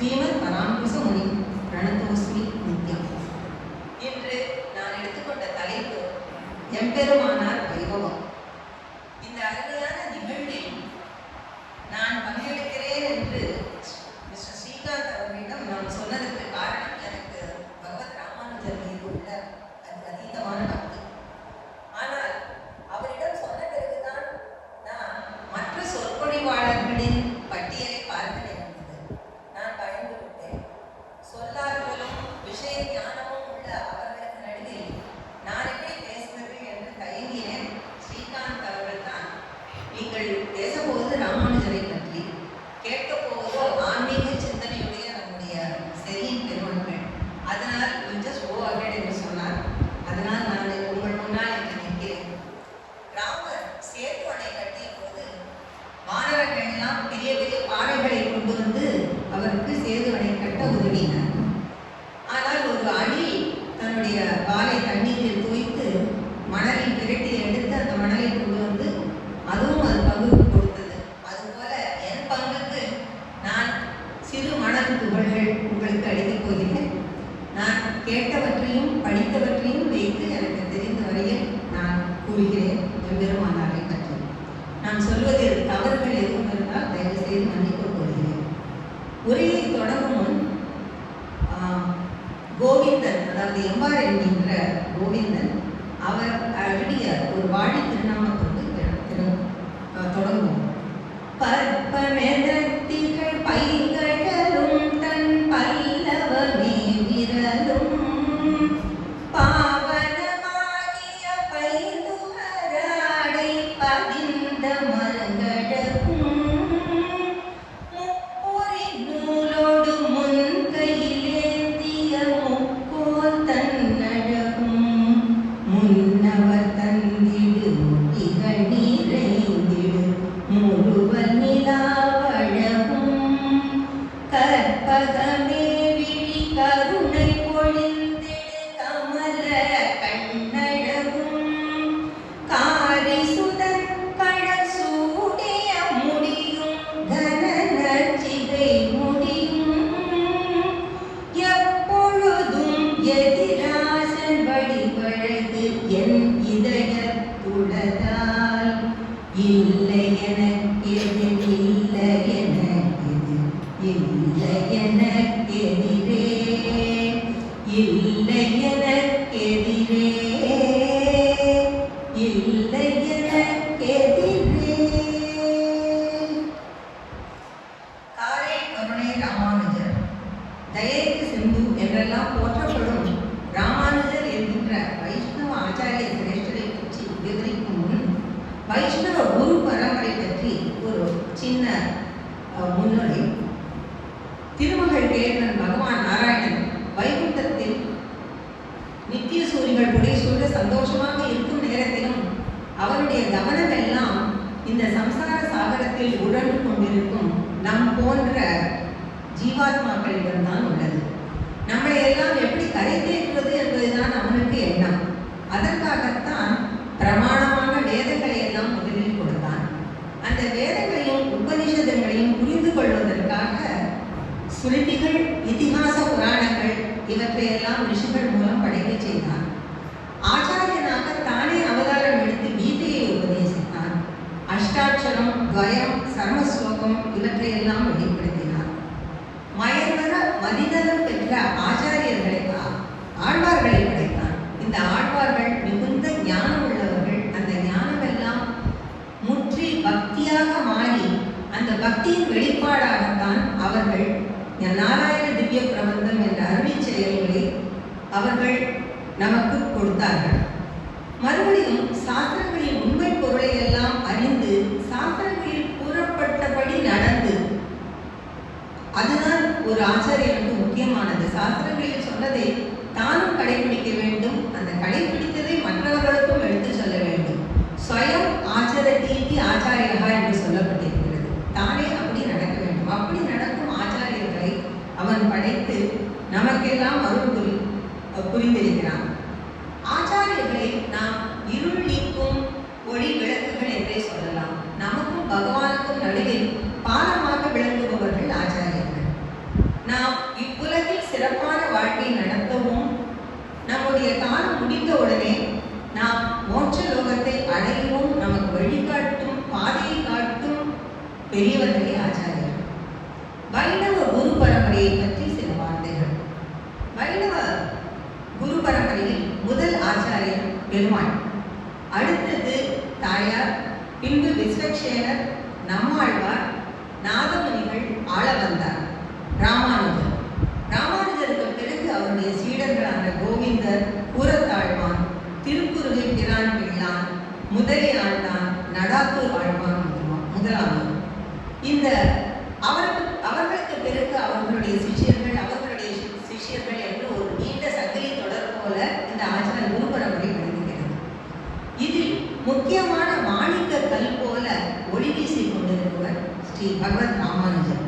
ஸ்ரீமத் பராங்குச முனி பிரணதோஸ்மி நித்யம். இன்று நான் எடுத்துக்கொண்ட தலைப்பு எம்பெருமானார் வைபவம். இந்த அருமையான நிகழ்வில் நான் பங்கெடுக்கிறேன் என்று மிஸ்டர் ஸ்ரீகாந்த் அவர்களிடம் நான் சொன்னதற்கு காரணம் எனக்கு பகவத் ராமானுஜர் மீது உள்ள அதீதமான பக்தி. ஆனால் அவரிடம் சொன்ன பிறகுதான் நான் மற்ற சொற்பொழிவாளர்களின் பட்டியலை பார்க்க நேர்ந்தது. நான் பயந்து விட்டேன். சொல்லார்களும் விஷய ஞானமும் உள்ள அவர்களுக்கு நடுவில் நான் எப்படி பேசுவது என்று தயங்கினேன். ஸ்ரீகாந்த் அவர்கள் தான், நீங்கள் பேசப்போவது ராமானுஜரை பற்றி, கேட்கப் போவதோ ஆன்மீக சிந்தனையுடைய நம்முடைய செரியின் பெருமக்கள், அதனால் ஜஸ்ட் கோ அஹெட் என்று சொன்னார். அதனால் நான் உங்கள் முன்னால் என்று நிற்கிறேன். ராமர் சேது அணை கட்டிய போது மாணவர்கள் எல்லாம் பெரிய பெரிய பாறைகளை கொண்டு வந்து அவருக்கு சேது அணை கட்ட உதவினார். ஆனால் ஒரு அணி தன்னுடைய வாலை தண்ணீரில் துவைத்து மணலில் பிரட்டி எடுத்து அந்த மணலை கொண்டு வந்து அதுவும் அது பங்குக்கு கொடுத்தது. அதுபோல என் பங்குக்கு நான் சிறு மணல் துகள்கள் உங்களுக்கு அளிக்கப் போகிறேன். நான் கேட்டவற்றையும் படித்தவற்றையும் வைத்து எனக்கு தெரிந்த வரையில் நான் கூறுகிறேன் எம்பெருமானாரை பற்றி. நான் சொல்வதில் தவறுகள் எதுவும் இருந்தால் தயவு செய்து மன்னிக்கப் போகிறேன். உரையை தொடங்கும் முன் கோவிந்தன், அதாவது எம்பார் என்கின்ற கோவிந்தன், அவர் எழுதிய ஒரு வாழி திருநாமத்தோடு தொடங்கும். பற்பமெதத்திகள் பைகளும் தன் பல்லவமே விரலும் பாவனமாகிய பைந்துகராடை பதிந்த மரங்கடகும் முப்பொறி நூலோடு முன்கையிலேந்திய முக்கோல் தன்னடகும் முன்னவர் தந்திடு முட்டிகள் நிறைந்திடு முழுவல் நிலாவழகும் கற்பகமே விழி கருணை பொழிந்திடு கமல கண்ணழகும் காரி சுதன் கடல் சூடிய முடியும் கனநற்சிகை முடியும் எப்பொழுதும் எதிராசன் வடிவழகு என் இதயத்துளதால் இல்லை எனக்கெது இல்லை எனக்கெது இல்லை எனக்கெதிரே இல்லை எனக்கெதிரே இல்லை எனக்கெதிரே. காரை கருணை ராமானுஜர், தயைக்கு சிந்து என்றெல்லாம் போற்றப்படும் ராமானுஜர் என்கின்ற வைஷ்ணவ ஆச்சாரிய சிரேஷ்டரை பற்றி விவரிக்கும் முன் வைஷ்ணவ குரு பரம்பரை பற்றி ஒரு சின்ன முன்னுரை. திருமகள் கேள்வன் பகவான் நாராயணன் வைகுண்டத்தில் நித்திய சூரியர்கள் புடைசூழ சந்தோஷமாக இருக்கும் நேரத்திலும் அவருடைய கவனம் எல்லாம் இந்த சம்சார சாகரத்தில் உழன்று கொண்டிருக்கும் நம் போன்ற ஜீவாத்மாக்களிடம்தான் உள்ளது. நம்மளை எல்லாம் எப்படி கரை தேற்றுவது என்பதுதான் அவனுக்கு எண்ணம். அதற்காகத்தான் பிரமாணமான வேதங்களை எல்லாம் முதலில் கொடுத்தான். அந்த வேதங்களையும் உபனிஷதங்களையும் புரிந்து கொள்வதற்காக ஸ்மிருதிகள், இதிகாச புராணங்கள் இவற்றையெல்லாம் ரிஷிகள் மூலம் படைக்க செய்தான். ஆச்சாரியனாக தானே அவதாரம் எடுத்து கீதையை உபதேசித்தான். அஷ்டாட்சரம், துவயம், சர்மஸ்லோகம் இவற்றையெல்லாம் வெளிப்படுத்தினார். மயந்தர மதிதரம் பெற்ற ஆச்சாரியர்களை ஆழ்வார்களை படைத்தான். இந்த ஆழ்வார்கள் மிகுந்த ஞானம் உள்ளவர்கள். அந்த ஞானமெல்லாம் முற்றி பக்தியாக மாறி அந்த பக்தியின் வெளிப்பாடாகத்தான் அவர்கள் நாராயண திவ்ய பிரபந்தம் என்ற அருளிச் செயல்களை அவர்கள் நமக்கு கொடுத்தார்கள். மறுபடியும் சாஸ்திரங்களின் உண்மை பொருளை எல்லாம் அறிந்து சாஸ்திரங்களில் கூறப்பட்டபடி நடந்து, அதுதான் ஒரு ஆச்சாரியனுக்கு முக்கியமானது. சாஸ்திரங்களில் சொன்னதை தானும் கடைபிடிக்க வேண்டும். அந்த கடைபிடித்ததை மற்றவர்களுக்கும் எடுத்து சொல்ல வேண்டும். ஸ்வயம் ஆச்சரதீதி ஆச்சாரியகா என்று சொல்லப்பட்டிருக்கிறது. தானே அப்படி நடக்க வேண்டும். அப்படி நடக்கும் ஆச்சாரியர்களை அவன் படைத்து நமக்கெல்லாம் அருள் புரிந்திருக்கிறான். ஆச்சாரியர்களை நாம் இருள் நீக்கும் ஒளி விளக்குகள் என்றே சொல்லலாம். நமக்கும் பகவானுக்கும் நடுவில் பாலமாக விளங்குபவர்கள் ஆச்சாரியர்கள். நாம் இவ்வுலகில் சிறப்பான வாழ்க்கை நடத்தவும் நம்முடைய காலம் முடிந்தவுடனே நாம் மோட்ச லோகத்தை அடையவும் நமக்கு வழிகாட்டும் பாதையை காட்டும் பெரியவர்களே ஆச்சாரியர். வைணவ குரு பரம்பரையை பற்றி சில வார்த்தைகள். வைணவ குரு பரம்பரையில் முதல் ஆச்சாரியர் பெருமாள், அடுத்தது தாயார், பின்பு விஸ்வக்சேனர், நம்மாழ்வார், நாதமுனிகள், ஆள வந்தார் ராமானுஜர். ராமானுஜருக்கு பிறகு அவருடைய சீடர்களான கோவிந்தர், கூரத்தாழ்வான், திருக்குறுகை பிரான் பிள்ளான், முதலை ஆழ்வான், நடாத்தூர் ஆழ்வான் முதலானோர். இந்த அவர்களுக்கு பிறகு அவர்களுடைய சிஷ்யர்கள் என்று ஒரு நீண்ட சங்கிலி தொடர் போல இந்த ஆச்சார குரு பரம்பரை விளங்குகிறது. இதில் முக்கியமான மாணிக்க கல் போல ஒளி வீசிக் கொண்டிருப்பவர் ஸ்ரீ பகவத் ராமானுஜர்.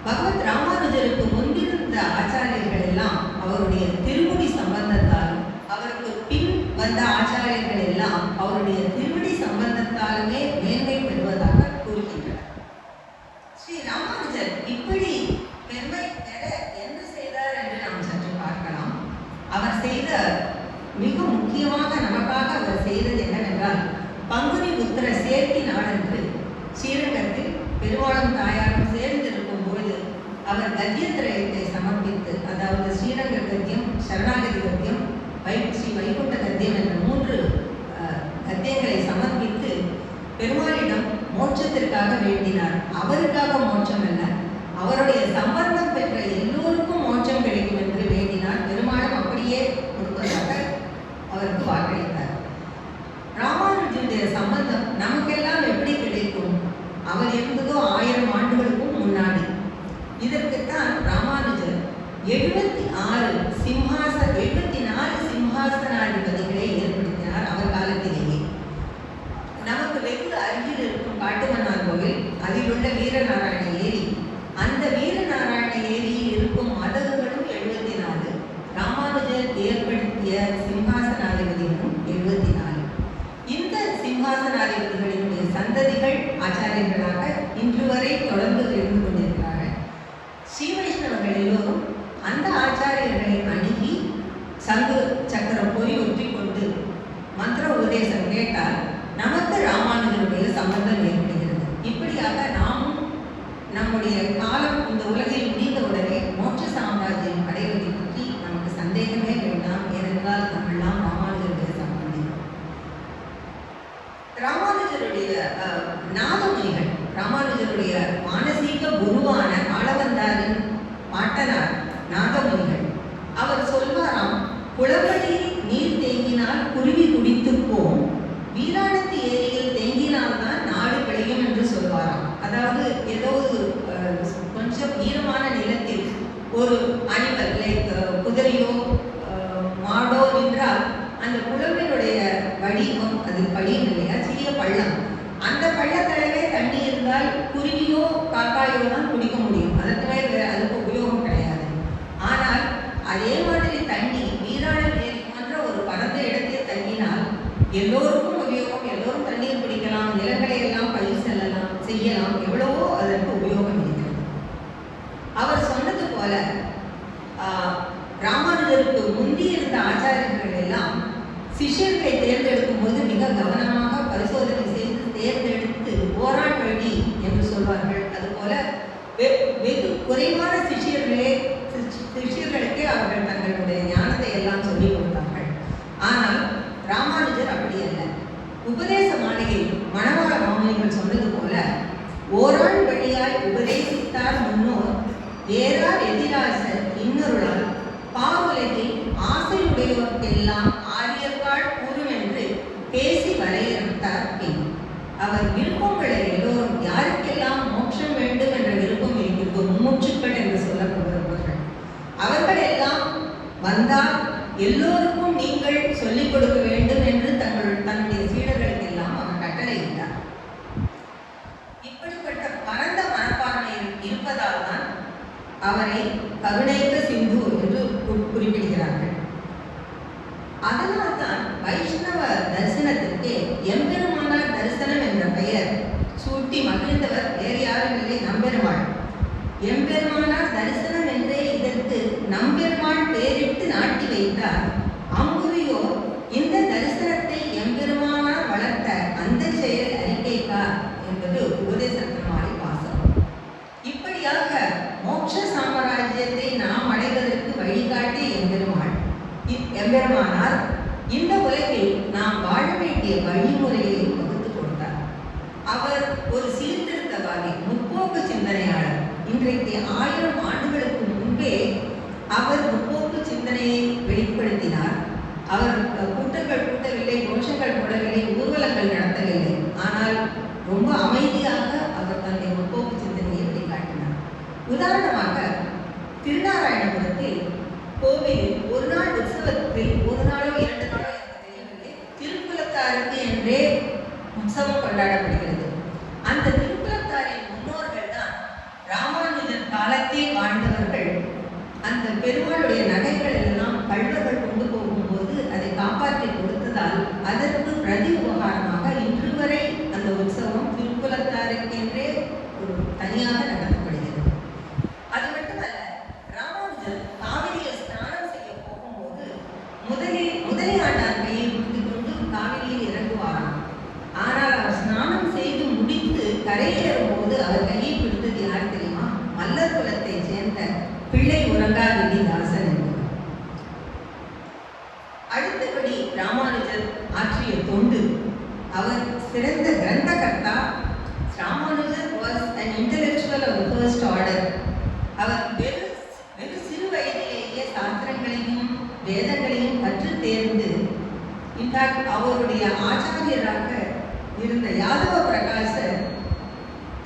பகவத் ராமானுஜருக்கு முன்பிருந்த ஆச்சாரியர்கள் எல்லாம் அவருடைய திருமுடி சம்பந்தத்தாலும், அவருக்கு பின் வந்த ஆச்சாரியர்கள் எல்லாம் அவருடைய திருமுடி சம்பந்தத்தாலுமே மேன்மை பெறுவதாக கூறுகின்றனர். ஸ்ரீ ராமானுஜர் இப்படி பெருமை பெற என்ன செய்தார் என்று நாம் சற்று பார்க்கலாம். அவர் செய்த மிக முக்கியமாக நமக்காக அவர் செய்தது என்னவென்றால், பங்குனி உத்திர சேர்த்தி நாளன்று ஸ்ரீரங்கத்தில் பெருமாளும் தாயாரும் சேர்ந்திருக்கும் பொழுது அவர் கத்தியத்திரயத்தை சமர்ப்பித்து, அதாவது ஸ்ரீரங்க கத்தியம், சரணாகதி கத்தியம், ஸ்ரீ வைகுண்ட கத்தியம் என்ற 3 கத்தியங்களை சமர்ப்பித்து பெருமாளிடம் மோட்சத்திற்காக வேண்டினார். அவருக்காக மோட்சம் அல்ல, அவருடைய சம்பந்தம் பெற்ற எல்லோருக்கும் மோட்சம் கிடைக்கும் என்று வேண்டினார். பெருமாளும் அப்படியே கொடுப்பதாக அவருக்கு வாக்களித்தார். ராமானுஜனுடைய சம்பந்தம் நமக்கெல்லாம் எப்படி கிடைக்கும்? அவர் இருந்ததோ 1000 ஆண்டுகளுக்கும் முன்னாடி. இதற்குத்தான் ராமானுஜர் 74 சிம்ஹாசனாதிபதிகளை ஏற்படுத்தினார் அவர் காலத்திலேயே. நமக்கு வெகு அருகில் இருக்கும் காட்டுமன்னார் கோவில், அதில் உள்ள வீரநாராயண ஏரி, அந்த வீரநாராயண ஏரியில் இருக்கும் மதகுகளும் 74, ராமானுஜர் ஏற்படுத்திய சிம்ஹாசனாதிபதிகளும் 74. இந்த சிம்ஹாசனாதிபதிகளினுடைய சந்ததிகள் ஆச்சாரியர்களாக இன்று வரை தொடர்ந்து இருந்து கொண்டிருக்கிறார்கள். ஸ்ரீ வைஷ்ணவர்கள் எல்லோரும் அந்த ஆச்சாரியர்களை அணுகி சங்கு சக்கரம் பொறி ஒற்றி கொண்டு மந்திர உபதேசம் கேட்டால் நமக்கு ராமானுஜருடைய சம்பந்தம் ஏற்படுகிறது. இப்படியாக நாமும் நம்முடைய காலம் இந்த உலகில் முடிந்தவுடனே மோட்ச சாம்ராஜ்யம் அடைவதை பற்றி நமக்கு சந்தேகமே வேண்டாம். ஏனென்றால் நம்மெல்லாம் ராமானுஜருடைய சம்பந்தம். ராமானுஜருடைய நாதமுனிகள், ராமானுஜருடைய மானசீக குருவான ஆளவந்தாரின் பாட்டனார் நாதமுனிகள், அவர் சொல்வாராம், குளவழியில் நீர் தேங்கினால் குருவி குடித்துப் போம், வீராணத்து ஏரியில் தேங்கினால்தான் நாடு விளையும் என்று சொல்வாராம். அதாவது ஏதோ கொஞ்சம் ஈரமான நிலத்தில் ஒரு அனிமல் லைக் குதிரையோ மாடோ நின்றால் அந்த குளவினுடைய வடிவம், அது படியும் இல்லையா, சிறிய பள்ளம், அந்த பள்ளத்தளவே தண்ணி இருந்தால் குருவியோ காக்காயோ தான் குடிக்க முடியும். அதற்கு மேலே அதுக்கு உபயோகம் கிடையாது. ஆனால் அதே மாதிரி தண்ணி வீராணம் ஏரி போன்ற ஒரு பரந்த இடத்தில் தங்கினால் எல்லோருக்கும் உபயோகம், எல்லோரும் தண்ணீர் குடிக்கலாம், நிலங்களை எல்லாம் பயிர் செய்யலாம், எவ்வளவோ அதற்கு உபயோகம் இருக்கிறது. அவர் சொன்னது போல ராமானுஜருக்கு முந்தி இருந்த ஆச்சாரியர்கள் எல்லாம் சிஷ்யர்களை தேர்ந்தெடுக்கும் போது மிக கவனமாக பரிசோதனை செய்து தேர்ந்தெடுத்து ஓரான் வழி என்று சொல்வார்கள். அதுபோல வெகு குறைவான சிஷ்யர்களுக்கே அவர்கள் தங்களுடைய ஞானத்தை எல்லாம் சொல்லிக் கொடுத்தார்கள். ஆனால் ராமானுஜர் அப்படி அல்ல. உபதேச மாளிகையில் மணவாள மாமுனிகள் சொன்னது போல, ஓரான் வழியாய் உபதேசித்தார் முன்னோர், ஏறார் எதிராசர் இன்னொருளால், பாவுலகில் ஆசையுடையோர்க்கெல்லாம் ஆரியர்காள் கூறுவென்று பேசி வரையறுத்தார் பின். அவர் விருப்பங்களை எல்லோரும் யாருக்கெல்லாம் மோட்சம் வேண்டும் என்ற விருப்பம் இருக்கிறதோ, மும்முற்றுக்கள் என்று சொல்லப்படுபவர்கள், அவர்கள் எல்லாம் வந்தால் எல்லோருக்கும் நீங்கள் சொல்லிக் கொடுக்க வேண்டும் என்று தன்னுடைய சீடர்களுக்கு எல்லாம் அவர் கட்டளையிட்டார். இப்படிப்பட்ட பரந்த மனப்பான்மை இருப்பதால் தான் அவரை கருணைக்க சிந்து என்று குறிப்பிடுகிறார்கள். அதனால்தான் வைஷ்ணவ தரிசனத்திற்கு எம்பெருமானார் தரிசனம் என்ற பெயர் சூட்டி மகிழ்ந்தவர் வேறு யாரும் இல்லை, நம்பெருமாள். எம்பெருமான தரிசனம் என்றே இதற்கு நம்பெருமாள் பேரிட்டு நாட்டி வைத்தார். அம்புவியோ இந்த தரிசனத்தை எம்பெருமானார் வளர்த்த அந்த செயல் அறிக்கைக்கார் என்பது உபதேசத்தினாலே பாசம். இப்படியாக மோட்ச சாம்ராஜ்யத்தை நாம் அடைவதற்கு வழிகாட்டி எம்பெருமானார் இந்த உலகில் நாம் வாழ வேண்டிய வழிமுறையையும் வகுத்து கொடுத்தார். அவர் ஒரு சீர்திருத்தவாதி, முற்போக்கு சிந்தனையாளர். இன்றைக்கு 1000 ஆண்டுகளுக்கு முன்பே அவர் முற்போக்கு சிந்தனையை வெளிப்படுத்தினார். அவர் கூட்டங்கள் கூட்டவில்லை, கோஷங்கள் போடவில்லை, ஊர்வலங்கள் நடத்தவில்லை. ஆனால் ரொம்ப அமைதியாக அவர் தன்னுடைய முற்போக்கு சிந்தனையை வெளிக்காட்டினார். உதாரணமாக திருநாராயணபுரத்தில் கோவிலில் ஒரு நாள் உற்சவத்தில், ஒரு நாளோ 2 நாளோ எனக்கு தெரியவில்லை, திருக்குலத்தாருக்கு என்றே உற்சவம் கொண்டாடப்படுகிறது. அந்த திருக்குலத்தாரின் முன்னோர்கள் தான் ராமானுஜர் காலத்தில் வாழ்ந்தவர்கள். அந்த பெருமாளுடைய நகைகள் எல்லாம் கள்வர்கள் கொண்டு போகும்போது அதை காப்பாற்றி கொடுத்ததால் அதற்கு பிரதி உபகாரமாக இன்று வரை அந்த உற்சவம் திருக்குலத்தாருக்கென்றே ஒரு தனியாக நடத்தப்படுகிறது. அது மட்டுமல்ல, ராமானுஜர் காவிரியில் ஸ்நானம் செய்ய போகும்போது முதலியாண்டார் கையை பிடித்து கொண்டு காவிரியில் இறங்குவாராம். ஆனால் அவர் ஸ்நானம் செய்து முடித்து கரையேறும்போது அவர் கையை பிடித்தது யார் தெரியுமா? மல்லர் குலத்தை சேர்ந்த பிள்ளை உறங்கா விதிதாசன் என்பவர். அடுத்தபடி ராமானுஜர் ஆற்றிய தொண்டு. அவர் சிறந்த கிரந்தகர்த்தா. Ramanujar was an intellectual of the first order. அவர் வெகு சிறு வயதிலேயே சாஸ்திரங்களையும் வேதங்களையும் கற்று தேர்ந்து, இன்ஃபேக்ட் அவருடைய ஆச்சாரியராக இருந்த யாதவ பிரகாசர்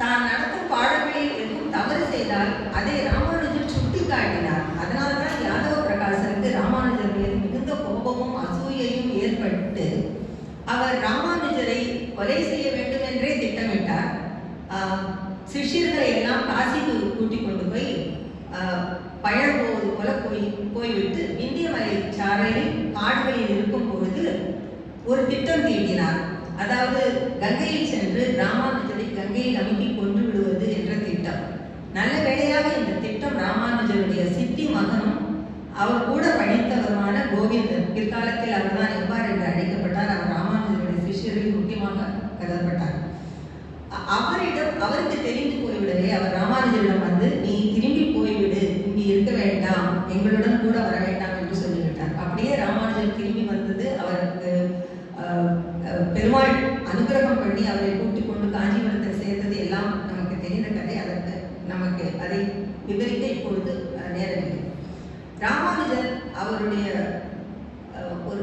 தான் நடத்தும் பாடங்களில் எதுவும் தவறு செய்தால் அதை ராமானுஜர் சுட்டி காட்டினார். அதனால்தான் யாதவ பிரகாசருக்கு ராமானுஜர் மீது மிகுந்த கோபமும் அசூயையும் ஏற்பட்டு அவர் ராமானுஜரை கொலை செய்ய வேண்டும் என்றே திட்டமிட்டார். சிஷ்யர்களை எல்லாம் காசிக்கு கூட்டிக் கொண்டு போய் பயணம் போவது போல போய்விட்டு இந்தியமலை சாலையில் காடுகளில் இருக்கும் பொழுது ஒரு திட்டம் தீட்டினார். அதாவது கங்கையில் சென்று ராமானுஜரை கங்கையில் அமுக்கி கொண்டு விடுவது என்ற திட்டம். நல்ல வேளையாக இந்த திட்டம் ராமானுஜருடைய சித்தி மகனும் அவர் கூட படித்தவருமான கோவிந்தன், பிற்காலத்தில் அவர்தான் எவ்வாறு என்று அழைக்கப்பட்டார். அவர் ராமானுஜருடைய சிஷ்யரில் முக்கியமாக கருதப்பட்டார். அவருக்கு தெரிந்து போய்விடவே அவர் ராமானுஜரிடம் வந்து, நீ திரும்பி போய்விடு, இங்கு இருக்க வேண்டாம், எங்களுடன் கூட வர வேண்டாம் என்று சொல்லிவிட்டார். அப்படியே ராமானுஜர் திரும்பி வந்தது. அவருக்கு பெருமாள் அனுகிரகம் பண்ணி அவரை கூட்டிக் கொண்டு காஞ்சிபுரத்தை சேர்த்தது எல்லாம் நமக்கு தெரிந்த கதை. அதற்கு நமக்கு அதை விவரிக்க இப்பொழுது நேரமில்லை. ராமானுஜர் அவருடைய ஒரு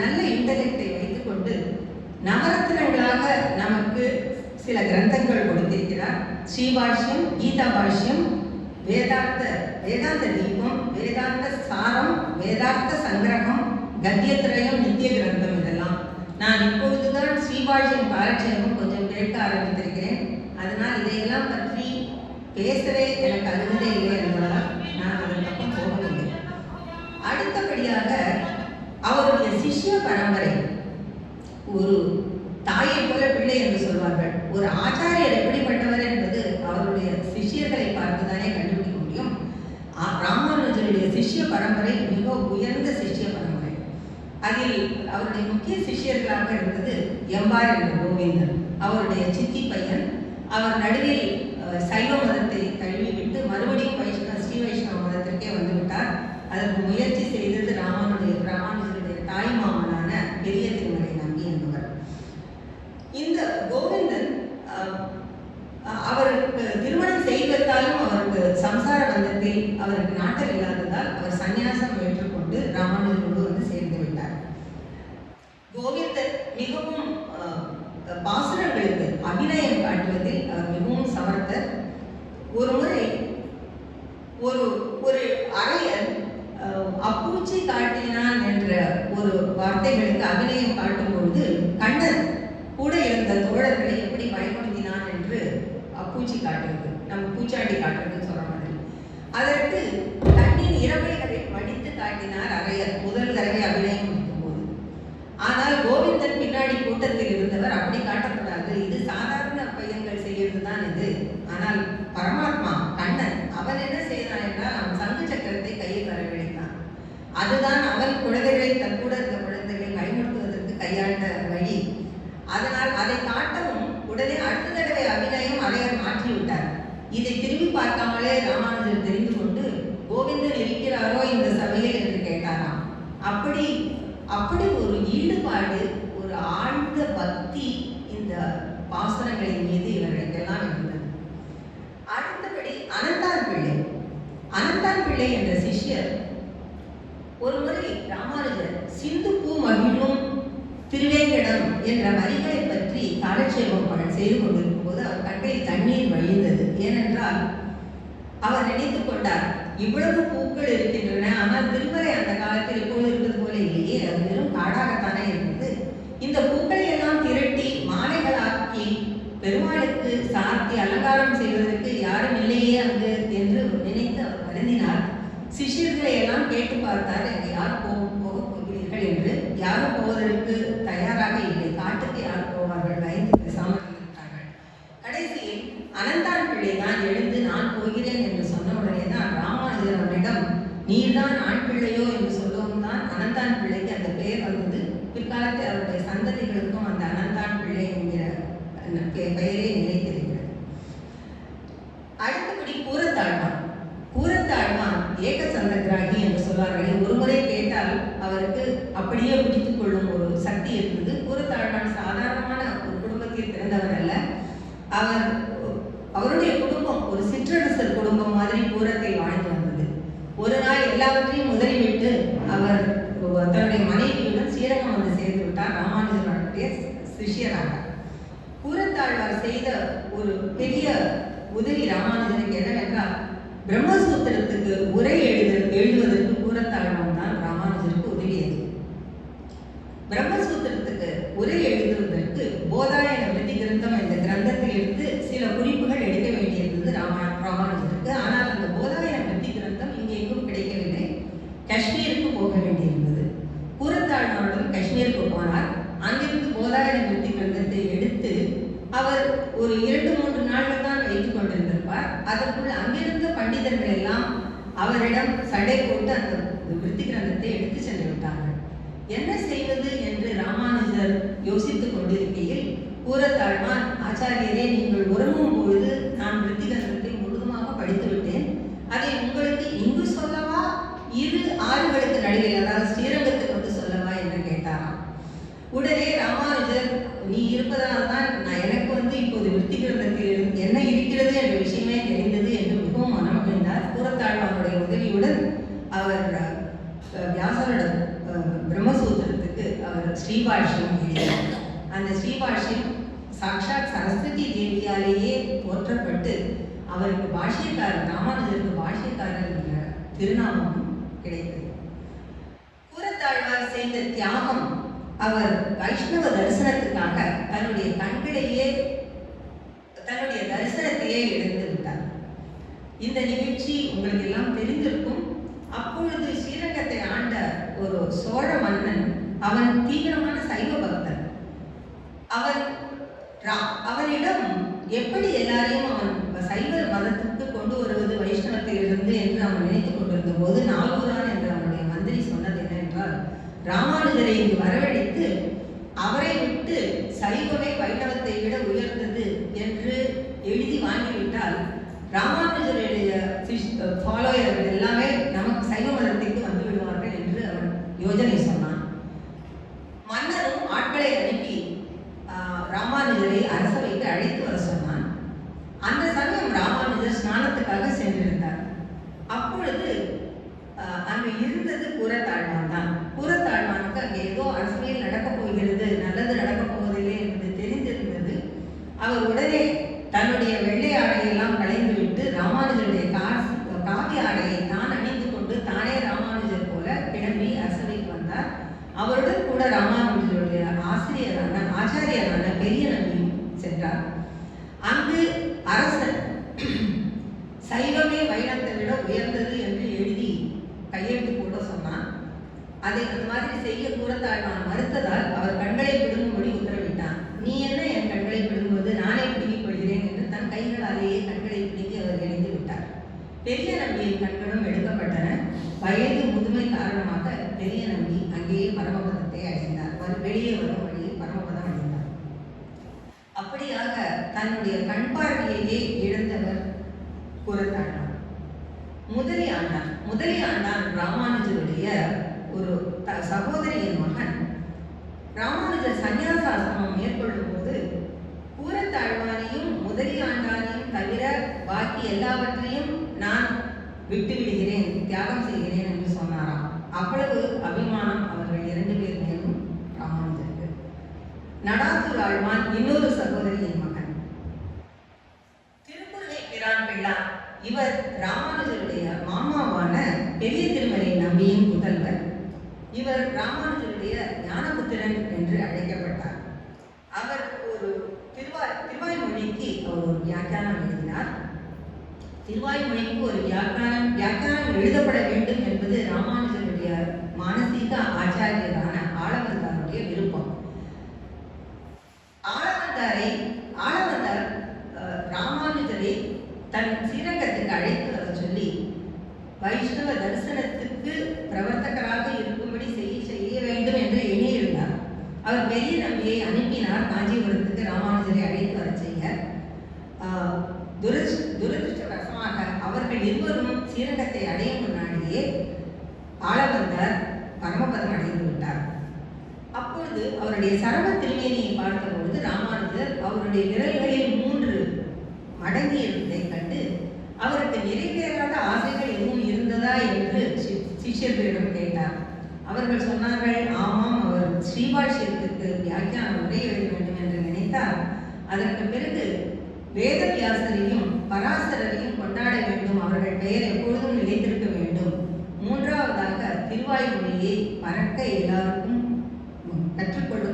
நல்ல இன்டலெக்டை வைத்துக்கொண்டு நவரத்னங்களாக நமக்கு சில கிரந்தங்கள் கொடுத்திருக்கிறார். ஸ்ரீபாஷ்யம், கீதா பாஷ்யம், வேதாந்த தீபம், வேதாந்த சாரம், வேதாந்த சங்கிரகம், கத்தியத்திரயம், நித்திய கிரந்தம். இதெல்லாம் நான் இப்பொழுதுதான் ஸ்ரீபாஷ்யம் காலட்சேபம் கொஞ்சம் கேட்க ஆரம்பித்திருக்கிறேன். அதனால் இதையெல்லாம் பற்றி பேசவே எனக்கு அருகதை இல்லை என்பதால் நான் அதன் பக்கம் போகவில்லை. அடுத்தபடியாக அவருடைய சிஷ்ய பரம்பரை, ஒரு தாயை போல பிள்ளை என்று சொல்வார்கள். ஒரு ஆச்சாரியர் எப்படிப்பட்டவர் என்பது அவருடைய சிஷ்யர்களை பார்த்துதானே கண்டுபிடிக்க முடியும். ராமானுஜருடைய சிஷ்ய பரம்பரை மிக உயர்ந்த சிஷ்ய பரம்பரை. அதில் அவருடைய முக்கிய சிஷ்யர்களாக இருந்தது எம்பார் என்ற கோவிந்தன், அவருடைய சித்தி பையன். அவர் நடுவில் சைவ மதத்தை தழுவிவிட்டு மறுபடியும் ஸ்ரீ வைஷ்ணவ மதத்திற்கே வந்துவிட்டார். அதற்கு முயற்சி செய்தது ராமானுஜருடைய தாய் மாமனான பெரிய திருமலை நம்பி என்பவர். இந்த கோவிந்தன் அவருக்கு திருமணம் செய்வதாலும் அவருக்கு சம்சார பந்தத்தில் அவருக்கு நாட்டம் இல்லாததால் அவர் சந்நியாசம் ஏற்றுக்கொண்டு ராமானுஜரோடு வந்து சேர்ந்து விட்டார். கோவிந்தன் மிகவும் பாசுரங்களுக்கு அபிநயம் காட்டுவதில் அவர் மிகவும் சமர்த்தர். ஒரு முறை ஒரு அரையன் அப்பூச்சி காட்டினான் என்ற ஒரு வார்த்தைகளுக்கு அபிநயம் காட்டும் பொழுது கண்ணன் கூட இருந்த தோழர்களை எப்படி பயன்படுத்தினான் என்று அப்பூச்சி காட்டுவது, நம்ம பூச்சாண்டி காட்டுறதுன்னு சொல்ற மாதிரி. அதற்கு கண்ணின் இரவைகளை மடித்து காட்டினார் அரையர் முதல் தடவை அபிநயம் முடிக்கும் போது. ஆனால் கோவிந்தன் பின்னாடி கூட்டத்தில் இருந்தவர் அப்படி காட்டக்கூடாது, இது சாதாரண பையன்கள் செய்யறதுதான் இது. ஆனால் பரமாத்மா கண்ணன் அவன் என்ன செய்தான் என்றால் அதுதான் அவன் குழந்தைகளை தன்கூட இருந்த குழந்தைகளை பயன்படுத்துவதற்கு கையாண்ட வழி. அதனால் அதை காட்டவும் உடனே அடுத்த தடவை அபிநயம் அரையர் மாற்றிவிட்டார். இதை திரும்பி பார்க்காமலே ராமானுஜர் தெரிந்து கொண்டு கோவிந்தன் இருக்கிறாரோ இந்த சபையில் என்று கேட்டாராம். அப்படி ஒரு ஈடுபாடு, ஒரு ஆழ்ந்த பக்தி இந்த பாசுரங்களின் மீது இவர்களுக்கெல்லாம் இருந்தது. அடுத்தபடி அனந்தான் பிள்ளை என்ற சிஷ்யர் ஒரு முறை ராமானுஜர் சிந்து பூ மகிழும் திருவேங்கடம் என்ற வரிகளை பற்றி காலட்சேபம் செய்து கொண்டிருக்கும் போது அவர் கண்களில் தண்ணீர் வழிந்தது. ஏனென்றால் அவர் நினைத்துக் கொண்டார், இவ்வளவு பூக்கள் இருக்கின்றன, ஆனால் திருமறை அந்த காலத்தில் எப்போது இருப்பது போல இல்லையே, அது வெறும் காடாகத்தானே இருந்தது. இந்த பூக்களை எல்லாம் திரட்டி மாலைகளாக்கி பெருமாளுக்கு சாத்தி அலங்காரம் செய்வதற்கு யாரும் இல்லையே அங்கு என்று நினைத்து அவர் வருந்தினார். சிஷ்யர்களை எல்லாம் கேட்டு பார்த்தார், அங்கே யாரும் போக போகிறீர்கள் என்று. யாரும் போவதற்கு தயாராக இல்லை. காட்டுக்கு யாரும் போவார்கள், பயந்து பேசாமல் இருந்தார்கள். கடைசியில் அனந்தான் பிள்ளை தான் எழுந்து நான் போகிறேன் என்று சொன்ன உடனே தான் ராமானுஜர் அவரிடம் நீர்தான் ஆண் பிள்ளையோ என்று சொல்லவும் தான் அனந்தான் பிள்ளைக்கு அந்த பெயர் வந்தது. பிற்காலத்தில் அவருடைய சந்ததிகளுக்கும் அந்த அனந்தான் பிள்ளை என்கிற பெயரே நிலைத்திருக்கிறது. அடுத்தபடி கூரத்தாழ்வான் ஏக சந்தகிராகி என்று சொல்வார்கள். ஒரு முறை கேட்டால் அவருக்கு அப்படியே பிடித்துக் கொள்ளும் ஒரு சக்தி இருந்தது. கூரத்தாழ்வான் சாதாரணமான ஒரு குடும்பத்தில் பிறந்தவர் அல்ல. அவருடைய குடும்பம் ஒரு சிற்றரசர் குடும்பம் மாதிரி கூரத்தில் வாழ்ந்து வந்தது. ஒரு நாள் எல்லாவற்றையும் முதலிவிட்டு அவர் தன்னுடைய மனைவியுடன் ஸ்ரீரங்கம் வந்து சேர்ந்து விட்டார். ராமானுஜருடைய சிஷ்யராக. கூரத்தாழ்வார் செய்த ஒரு பெரிய உதவி ராமானுஜருக்கு என்னவென்றால், பிரம்மசூத்திரத்துக்கு உரை எழுதுவதற்கு கூரத்தாழ்வான் தான் ராமானுஜருக்கு உதவியது. பிரம்மசூத்திரத்துக்கு உரை எழுதுவதற்கு போதாயன விருத்தி கிரந்தம் என்ற கிரந்தத்தில் இருந்து சில குறிப்புகள் எடுக்க வேண்டியிருந்தது ராமானுஜருக்கு. ஆனால் அந்த போதாயன விருத்தி கிரந்தம் இங்கே எங்கும் கிடைக்கவில்லை. காஷ்மீருக்கு போக வேண்டியிருந்தது. கூரத்தாழ்வானுடன் காஷ்மீருக்கு போனார். அங்கிருந்து போதாயன விருத்தி கிரந்தத்தை எடுத்து அவர் ஒரு 2-3 நாட்கள் தான் வைத்துக் கொண்டிருந்திருப்பார். அதற்குள் அங்கிருந்த பண்டிதர்கள் எல்லாம் அவரிடம் சண்டை போட்டு அந்த விருத்தி கிரந்தத்தை எடுத்து சென்று விட்டார்கள். என்ன செய்வது என்று ராமானுஜர் யோசித்துக் கொண்டிருக்கையில் கூரத்தாழ்வான், ஆச்சாரியரே, நீங்கள் உறங்கும் பொழுது நான் விருத்தி கிரந்தத்தை முழுதுமாக படித்து விட்டேன். அதை உங்களுக்கு இங்கு சொல்லவா, 2 ஆறுகளுக்கு நடுவில், அதாவது ஸ்ரீரங்கத்துக்கு வந்து சொல்லவா என்று கேட்டாராம். உடனே ராமானுஜர், நீ இருப்பதனால் தான் எனக்கு இப்போது விருத்தி கிரந்தத்தில் என்ன இருக்கிறது என்ற விஷயமே தெரிந்தது என்று மிகவும் மனமகிழ்ந்தார். கூரத்தாழ்வானுடைய உதவியுடன் அவர் வியாசரிடம் பிரம்மசூத்திரத்துக்கு அவர் ஸ்ரீபாஷ்யம் எழுதினார். அந்த ஸ்ரீபாஷ்யம் சாக்ஷாத் சரஸ்வதி தேவியாலேயே போற்றப்பட்டு அவருக்கு பாஷ்யக்காரர், ராமானுஜருக்கு பாஷ்யக்காரர் என்ற திருநாமமும் கிடைத்தது. கூரத்தாழ்வார் செய்த தியாகம், அவர் வைஷ்ணவ தரிசனத்துக்காக தன்னுடைய தரிசனத்தையே இழந்து விட்டார். இந்த நிகழ்ச்சி உங்களுக்கு எல்லாம் தெரிந்திருக்கும். அப்பொழுது ஸ்ரீரங்கத்தை ஆண்ட ஒரு சோழ மன்னன், அவன் தீவிரமான சைவ பக்தன். அவனிடம் எப்படி எல்லாரையும் அவன் சைவ மதத்துக்கு கொண்டு வருவது வைஷ்ணவத்தில் இருந்து என்று அவன் நினைத்துக் கொண்டிருந்த போது, நாகூரான் என்று அவனுடைய மந்திரி சொன்னது என்னவென்றால், ராமானுஜரை இங்கு வரவழைத்து அவரை விட்டு சைவமே வைணவத்தை விட உயர்ந்தது என்று எழுதி வாங்கிவிட்டால் ராமானுஜருடைய ஃபாலோயர்கள் எல்லாமே நமக்கு சைவ மதத்திற்கு வந்து விடுவார்கள் என்று அவன் யோஜனை சொன்னான். மன்னரும் ஆட்களை அனுப்பி ராமானுஜரை அரசவைக்கு அழைத்து வர சொன்னான். அந்த சமயம் ராமானுஜர் ஸ்நானத்துக்காக சென்றிருந்தார். அப்பொழுது அங்கு இருந்தது கூரத்தாழ்வான் தான். கூரத்தாழ்வானுக்கு அங்கே ஏதோ அரசவையில் நடக்கப் போகிறது, நல்லது நடக்கப் போவதில்லை என்பது தெரிந்திருந்தது. அவர் உடனே தன்னுடைய வெள்ளை ஆடையெல்லாம் களைந்துவிட்டு ராமானுஜருடைய காவி ஆடையை தான் அணிந்து கொண்டு தானே ராமானுஜர் போல கிளம்பி அரசவைக்கு வந்தார். அவருடன் கூட ராமானுஜருடைய ஆச்சாரியரான பெரிய நம்பி சென்றார். அங்கு அரசன் சைவமே வைணவத்தை விட உயர்ந்தது என்று எழுதி கையெழுத்து போட சொன்னான். அதை அந்த மாதிரி செய்ய கூரத்தாழ்வான் மறுத்ததால் அவர் கண்களை பிடுங்கும்படி உத்தரவிட்டான். நீ என்ன என் கண்களை பிடுங்குவது, நானே பிடுங்கிக் கொள்கிறேன் என்று தன் கைகளாலேயே கண்களை பிடுங்கி அவர் எழுந்து விட்டார். பெரிய நம்பியின் கண்களும் எடுக்கப்பட்டன. வயது முதுமை காரணமாக பெரிய நம்பி அங்கேயே பரமபதத்தை அடைந்தார். வெளியே வரும் வழியில் பரமபதம் அடைந்தார். அப்படியாக தன்னுடைய கண் பார்வையையே இழந்தவர் கூறத்தாழ்வார். முதலியாண்டான் ராமானுஜருடைய ஒரு சகோதரியின் மகன். ராமானுஜர் சந்நியாசாசிரமம் மேற்கொள்ளும் போது கூறத்தாழ்வானையும் முதலியாண்டானையும் தவிர பாக்கி எல்லாவற்றையும் நான் விட்டு விடுகிறேன், தியாகம் செய்கிறேன் என்று சொன்னாராம். அவ்வளவு அபிமானம் அவர்கள் 2 பேர் மேலும் ராமானுஜருக்கு. நடாத்தூர் ஆழ்வான் இன்னொரு சகோதரியின் மகன். திருக்குறுகை பிரான் பிள்ளான் இவர் ராமானுஜருடைய மாமாவான பெரிய திருமலை நம்பியின் புதல்வர். இவர் ராமானுஜருடைய ஞானபுத்திரன் என்று அழைக்கப்பட்டார். அவர் ஒரு திருவாய்மொழிக்கு அவர் ஒரு வியாக்கியானம் எழுதினார். திருவாய்மொழிக்கு ஒரு வியாக்கியானம் எழுதப்பட வேண்டும் என்பது ராமானுஜருடைய மானசீக ஆச்சாரியரான ஆளவந்தாருடைய விருப்பம். ஆளவந்தார் ராமானுஜரை தன் ஸ்ரீரங்கத்துக்கு அழைத்து வர சொல்லி வைஷ்ணவ தரிசனத்துக்கு பிரவர்த்தகராக இருக்கும்படி செய்ய வேண்டும் என்று எண்ணியிருந்தார். அவர் பெரிய நம்பியை அனுப்பினார் காஞ்சிபுரத்துக்கு ராமானுஜரை அழைத்து வர செய்ய. துரதிருஷ்டவசமாக அவர்கள் இருவரும் ஸ்ரீரங்கத்தை அடையும் முன்னாடியே ஆளவந்தார் பரமபதம் அடைந்து விட்டார். அப்பொழுது அவருடைய சரம திருமேனியை பார்த்தபொழுது ராமானுஜர் அவருடைய விரல்களில் 3 மடங்கி இருந்ததை கண்டு அவருக்கு நிறைவேறாத ஆசைகள் எதுவும் இருந்ததா என்று சிஷ்யர்களிடம் கேட்டார். அவர்கள் சொன்னார்கள், ஆமாம், அவர் ஸ்ரீபாஷ்யத்துக்கு வியாக்கியான உரை எழுத வேண்டும் என்று நினைத்தார். அதற்கு பிறகு வேதவியாசரையும் பராசரரையும் கொண்டாட வேண்டும், அவர்கள் பெயர் எப்பொழுதும் நிலைத்திருக்க வேண்டும். 3ஆவதாக திருவாய்மொழியை பறக்க எல்லாருக்கும்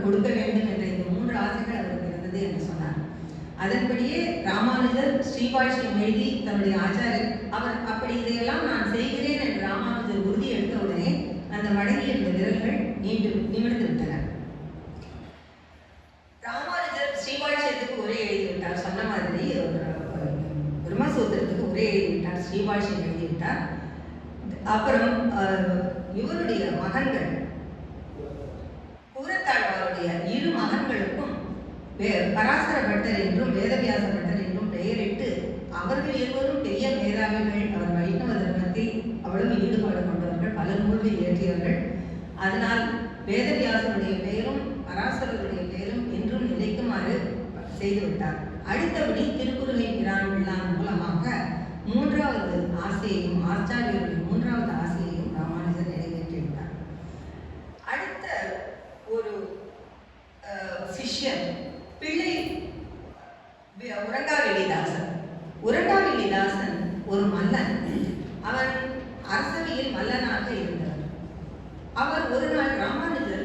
கொடுக்க வேண்டும் என்ற இந்த 3 ஆசைகள் அவருக்கு இருந்தது என்று சொன்னார். அதன்படியே ராமானுஜர் ஸ்ரீபாஷ்யம் எழுதி தன்னுடைய ஆச்சாரியர் அவர் அப்படி இதையெல்லாம் நான் செய்கிறேன் என்று ராமானுஜர் உறுதி எடுத்த உடனே அந்த மடங்கி இருந்த விரல்கள் நிமிர்ந்து விட்டன. ராமானுஜர் ஸ்ரீபாஷ்யத்துக்கு உரை எழுதிவிட்டார். சொன்ன மாதிரி பிரம்மசூத்திரத்துக்கு உரை எழுதிவிட்டார், ஸ்ரீபாஷ்யம் எழுதிவிட்டார். அப்புறம் இவருடைய மகன்கள் கூறத்தாழ்வாருடைய 2 மகன்களுக்கும் பராசர பட்டர் என்றும் வேதவியாச பட்டர் என்றும் பெயரிட்டு அவர்கள் இருவரும் பெரிய மேதாவிகள். அவர் வைஷ்ணவ தர்மத்தில் அவ்வளவு ஈடுபாடு கொண்டவர்கள், பல நூல்கள் இயற்றியவர்கள். அதனால் வேதவியாசருடைய பெயரும் பராசரருடைய பெயரும் என்றும் நிலைக்குமாறு செய்துவிட்டார். அடுத்தபடி திருக்குறுகை பிரான் பிள்ளான் மூலமாக 3வது ஆசையையும் ஆச்சாரியருடைய 3வது ஆசையையும் ராமானுஜர் நிறைவேற்றிவிட்டார். அடுத்த ஒரு சிஷ்யன் பிள்ளை உரண்டாவெளிதாசன் ஒரு மல்லன். அவன் அரசவையில் மல்லனாக இருந்தவர். அவர் ஒரு நாள் ராமானுஜர்